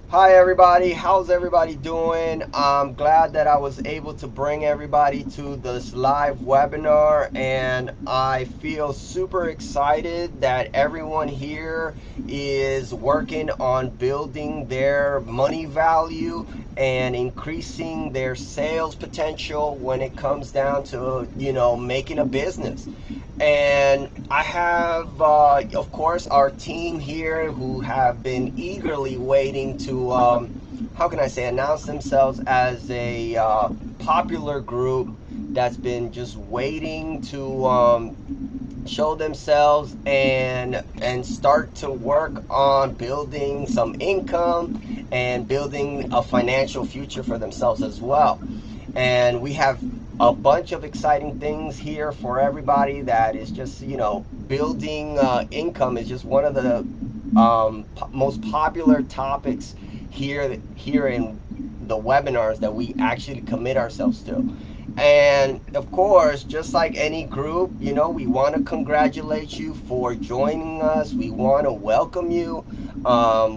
Hi everybody, how's everybody doing? I'm glad that I was able to bring everybody to this live webinar, and I feel super excited that everyone here is working on building their money value and increasing their sales potential when it comes down to, making a business. And I have, of course, our team here who have been eagerly waiting to, how can I say, announce themselves as a popular group that's been just waiting to show themselves and start to work on building some income and building a financial future for themselves as well. And we have a bunch of exciting things here for everybody that is just, building income is just one of the most popular topics here in the webinars that we actually commit ourselves to. And of course, just like any group, we want to congratulate you for joining us. We want to welcome you.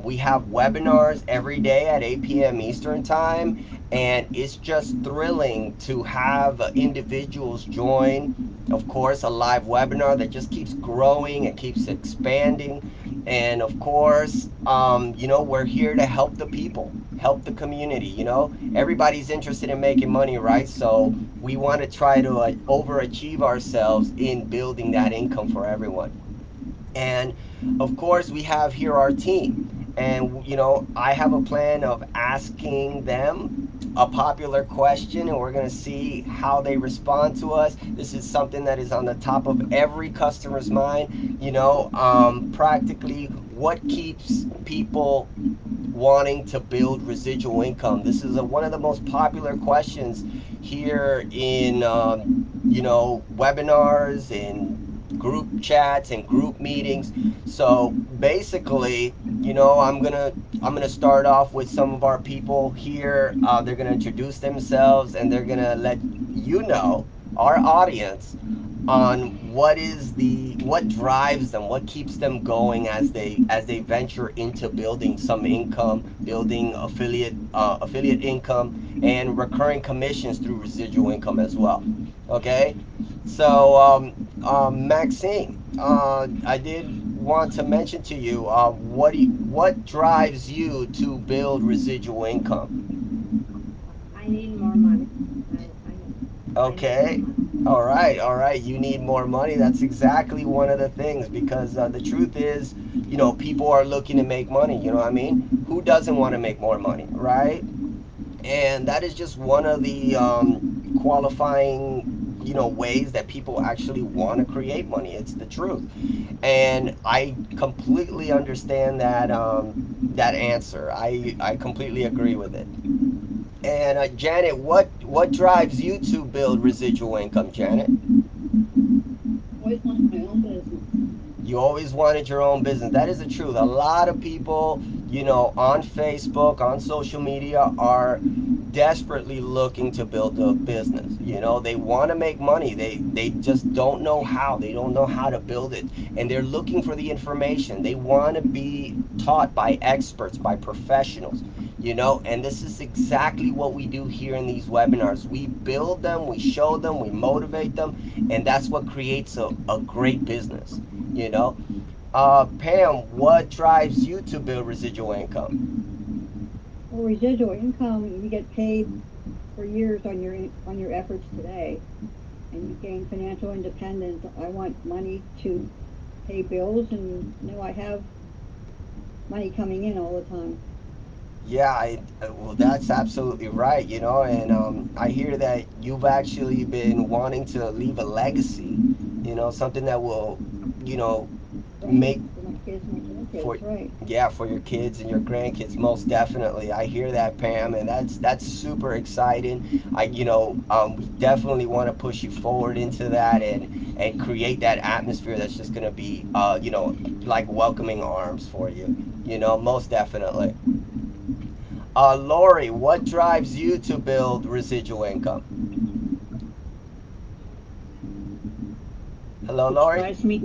We have webinars every day at 8 p.m. Eastern Time, and it's just thrilling to have individuals join. Of course, a live webinar that just keeps growing and keeps expanding. And of course, we're here to help the people, help the community. Everybody's interested in making money, right? So we want to try to overachieve ourselves in building that income for everyone. And of course, we have here our team. And, I have a plan of asking them a popular question, and we're going to see how they respond to us. This is something that is on the top of every customer's mind. Practically what keeps people wanting to build residual income. This is one of the most popular questions here in webinars and group chats and group meetings. So basically, I'm gonna start off with some of our people here. They're gonna introduce themselves and they're gonna let our audience, on what drives them, what keeps them going as they venture into building some income, building affiliate income and recurring commissions through residual income as well. Okay, so Maxine, I did want to mention to you, what drives you to build residual income? I need more money. I need more Okay. money. All right. All right. You need more money. That's exactly one of the things, because the truth is, people are looking to make money. You know what I mean? Who doesn't want to make more money, right? And that is just one of the qualifying, ways that people actually want to create money. It's the truth. And I completely understand that answer. I completely agree with it. And Janet, what drives you to build residual income, Janet? Always wanted my own business. You always wanted your own business. That is the truth. A lot of people, on Facebook, on social media, are desperately looking to build a business. They want to make money. They just don't know how. They don't know how to build it. And they're looking for the information. They want to be taught by experts, by professionals. And this is exactly what we do here in these webinars. We build them, we show them, we motivate them, and that's what creates a great business. You know, Pam, what drives you to build residual income? Well, residual income, you get paid for years on your efforts today, and you gain financial independence. I want money to pay bills, and know I have money coming in all the time. Yeah, well, that's absolutely right. And I hear that you've actually been wanting to leave a legacy. Something that will, you know, Right, make for my kids and my for grandkids. Right. yeah, for your kids and your grandkids, most definitely. I hear that, Pam, and that's super exciting. We definitely want to push you forward into that and create that atmosphere that's just going to be like welcoming arms for you. Most definitely. Lori, what drives you to build residual income? Hello, What Lori. drives me?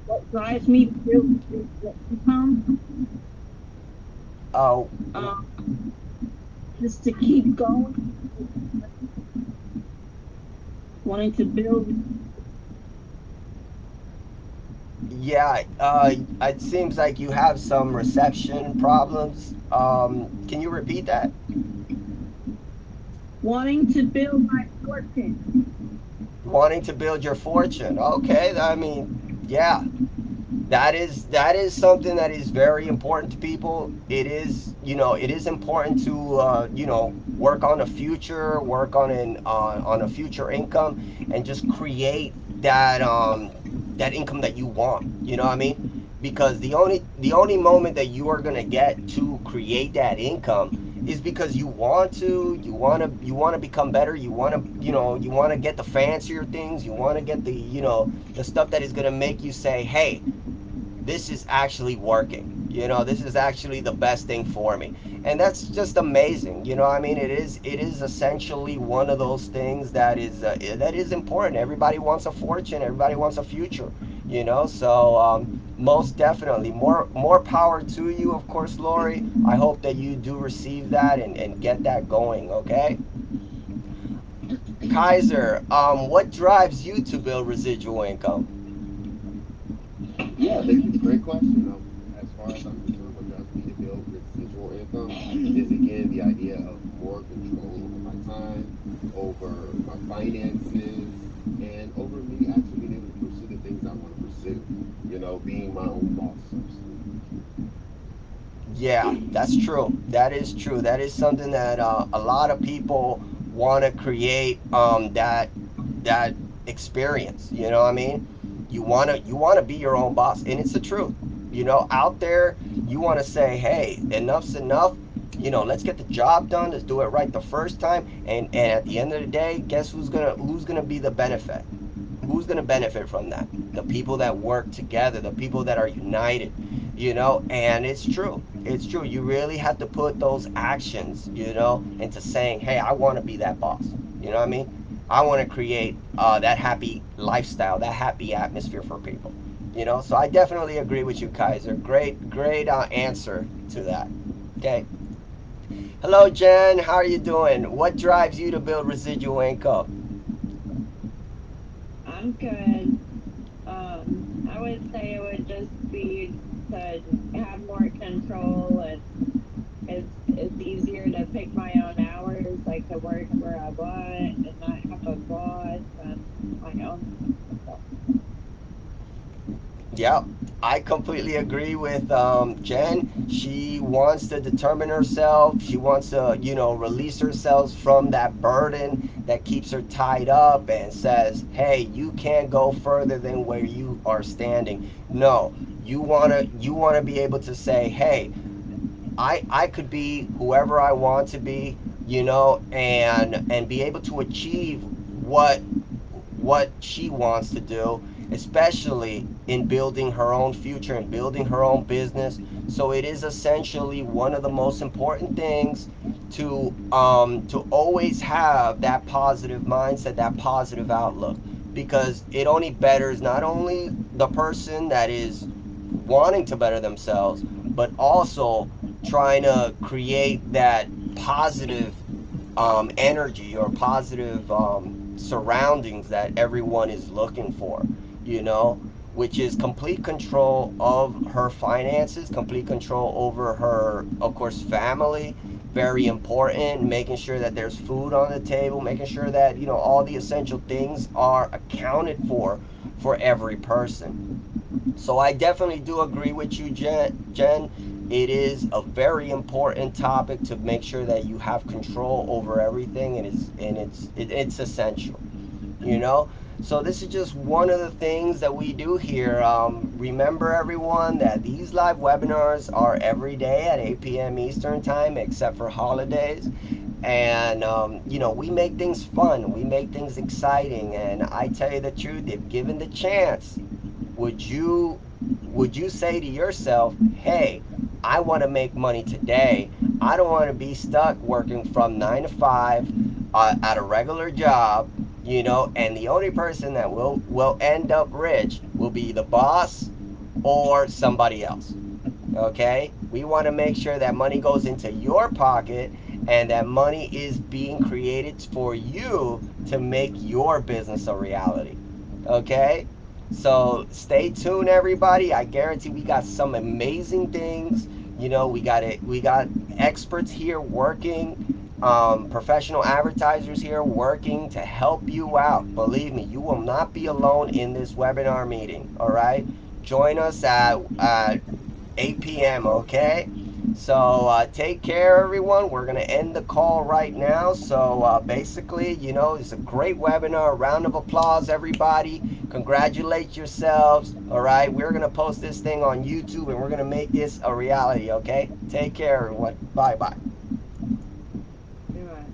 What drives me to build residual income? Uh, Just to keep going, wanting to build. yeah, it seems like you have some reception problems. Can you repeat that? Wanting to build my fortune. Wanting to build your fortune. Okay, I mean, yeah, that is something that is very important to people. It is, it is important to work on a future, work on a future income, and just create that income that you want. You know what I mean? Because the only moment that you are gonna get to create that income is because you want to become better. You want to get the fancier things. You want to get the stuff that is gonna make you say, hey, this is actually working. This is actually the best thing for me. And that's just amazing. I mean, it is essentially one of those things that is important. Everybody wants a fortune, everybody wants a future. So most definitely, more power to you, of course, Lori. I hope that you do receive that and get that going, okay? Kaiser, what drives you to build residual income? Yeah, thank you. Great question. As far as I'm concerned, what drives me to build residual income is again the idea of more control over my time, over my finances, and over me actually being able to pursue the things I want to pursue. Being my own boss, so to speak. Yeah, that's true. That is true. That is something that a lot of people want to create. That experience. You know what I mean? You want to be your own boss, and it's the truth. Out there, you want to say, hey, enough's enough. Let's get the job done. Let's do it right the first time. And at the end of the day, guess who's gonna be the benefit? Who's going to benefit from that? The people that work together, the people that are united, and it's true. You really have to put those actions, into saying, hey, I want to be that boss. You know what I mean? I want to create that happy lifestyle, that happy atmosphere for people. So I definitely agree with you, Kaiser. Great answer to that. Okay. Hello, Jen. How are you doing? What drives you to build residual income? I'm good. I would say it would just be to have more control, and it's easier to pick my own hours. I could work where I want and not have a boss and my own stuff. Yep, I completely agree with Jen. She wants to determine herself. She wants to, release herself from that burden that keeps her tied up and says, "Hey, you can't go further than where you are standing." No, you wanna be able to say, "Hey, I could be whoever I want to be," and be able to achieve what she wants to do, especially in building her own future and building her own business. So it is essentially one of the most important things to always have that positive mindset, that positive outlook, because it only betters not only the person that is wanting to better themselves, but also trying to create that positive energy or positive surroundings that everyone is looking for, you know, which is complete control of her finances, complete control over her, of course, family. Very important, making sure that there's food on the table, making sure that, all the essential things are accounted for every person. So I definitely do agree with you, Jen. It is a very important topic to make sure that you have control over everything, and it's essential. You know. So this is just one of the things that we do here. Remember, everyone, that these live webinars are every day at 8 p.m. Eastern Time, except for holidays. And we make things fun, we make things exciting, and I tell you the truth, if given the chance, would you would you say to yourself, hey, I want to make money today. I don't want to be stuck working from 9 to 5 at a regular job, and the only person that will end up rich will be the boss or somebody else. Okay? We want to make sure that money goes into your pocket and that money is being created for you to make your business a reality. Okay? So stay tuned, everybody. I guarantee we got some amazing things. You know, we got it. We got experts here working, professional advertisers here working to help you out. Believe me, you will not be alone in this webinar meeting. All right, join us at 8 p.m. Okay. So take care, everyone. We're gonna end the call right now. So basically, you know, it's a great webinar. Round of applause, everybody. Congratulate yourselves. All right. We're gonna post this thing on YouTube and we're gonna make this a reality. Okay. Take care, everyone. Bye bye.